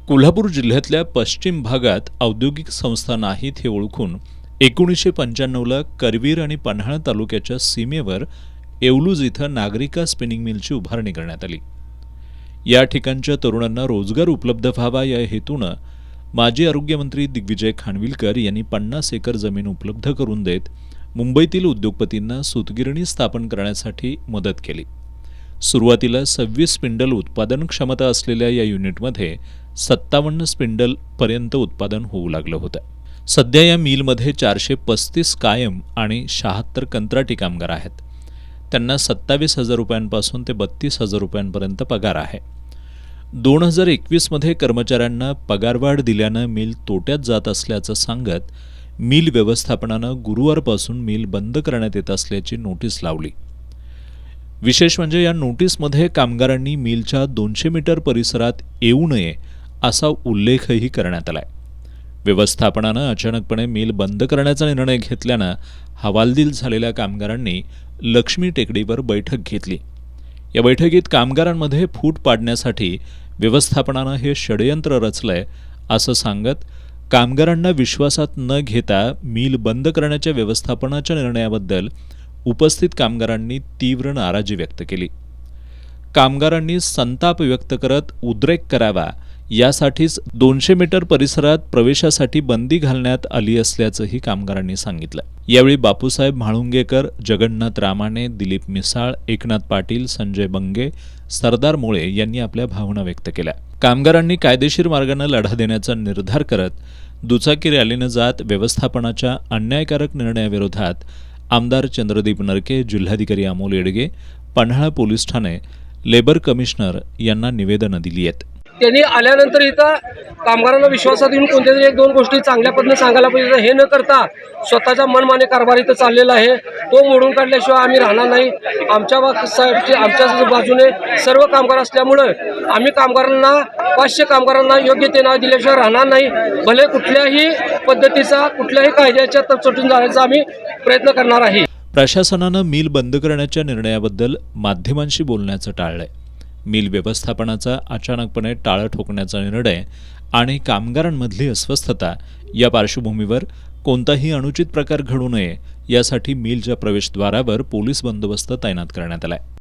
कोल्हापूर जिल्ह्यातल्या पश्चिम भागात औद्योगिक संस्था नाहीत हे ओळखून 1995ला करवीर आणि पन्हाळा तालुक्याच्या सीमेवर येवलूज इथं नागरिका स्पिनिंग मिलची उभारणी करण्यात आली। या ठिकाणच्या तरुणांना रोजगार उपलब्ध व्हावा या हेतूनं माजी आरोग्यमंत्री दिग्विजय खानविलकर यांनी 50 एकर जमीन उपलब्ध करून देत मुंबईतील उद्योगपतींना सूतगिरणी स्थापन करण्यासाठी मदत केली। सुरुवातीला 26 स्पिंडल उत्पादन क्षमता असलेल्या या युनिटमध्ये 57 स्पिंडल पर्यंत उत्पादन होऊ लागलं होतं। सध्या या मिलमध्ये 435 कायम आणि 76 कंत्राटी कामगार आहेत। त्यांना 27,000 रुपयांपासून ते 32,000 रुपयांपर्यंत पगार आहे। 2021 मध्ये कर्मचाऱ्यांना पगारवाढ दिल्यानं मिल तोट्यात जात असल्याचं सांगत मिल व्यवस्थापनानं गुरुवारपासून मिल बंद करण्यात येत असल्याची नोटीस लावली। विशेष म्हणजे या नोटीसमध्ये कामगारांनी मिलच्या 200 मीटर परिसरात येऊ नये असा उल्लेखही करण्यात आलाय। व्यवस्थापनानं अचानकपणे मिल बंद करण्याचा निर्णय घेतल्यानं हवालदिल झालेल्या कामगारांनी लक्ष्मी टेकडीवर बैठक घेतली। या बैठकीत कामगारांमध्ये फूट पाडण्यासाठी व्यवस्थापनानं हे षडयंत्र रचलंय असं सांगत कामगारांना विश्वासात न घेता मिल बंद करण्याच्या व्यवस्थापनाच्या निर्णयाबद्दल उपस्थित कामगारांनी तीव्र नाराजी व्यक्त केली। कामगारांनी संताप व्यक्त करत उद्रेक करावा यासाठीच 200 मीटर परिसरात प्रवेशासाठी बंदी घालण्यात आली असल्याचंही कामगारांनी सांगितलं। यावेळी बापूसाहेब म्हाळुंगेकर, जगन्नाथ रामाने, दिलीप मिसाळ, एकनाथ पाटील, संजय बंगे, सरदार मोळे यांनी आपल्या भावना व्यक्त केल्या। कामगारांनी कायदेशीर मार्गाने लढा देण्याचा निर्धार करत दुचाकी रॅलीनं जात व्यवस्थापनाच्या अन्यायकारक निर्णयाविरोधात आमदार चंद्रदीप नरके, जिल्हाधिकारी Amol Yedge, Panhala police Thane, labour commissioner यांना निवेदनं दिली आहेत। त्यांनी आल्यानंतर इथं कामगारांना विश्वासात घेऊन कोणत्यातरी एक दोन गोष्टी चांगल्या पद्धतीने सांगायला पाहिजे। हे न करता स्वतःचा मनमानी कारभार इथं चाललेला आहे, तो मोडून काढल्याशिवाय आम्ही राहणार नाही। आमच्या बाजूने सर्व कामगार असल्यामुळं आम्ही कामगारांना 500 कामगारांना योग्य ते नाव दिल्याशिवाय राहणार नाही। भले कुठल्याही पद्धतीचा कुठल्याही कायद्याच्या तडजोडीतून जाण्याचा आम्ही प्रयत्न करणार आहे। प्रशासनानं मिल बंद करण्याच्या निर्णयाबद्दल माध्यमांशी बोलण्याचं टाळलंय। मिल व्यवस्थापनाचा अचानकपणे टाळं ठोकण्याचा निर्णय आणि कामगारांमधली अस्वस्थता या पार्श्वभूमीवर कोणताही अनुचित प्रकार घडू नये यासाठी मिलच्या प्रवेशद्वारावर पोलीस बंदोबस्त तैनात करण्यात आलाय।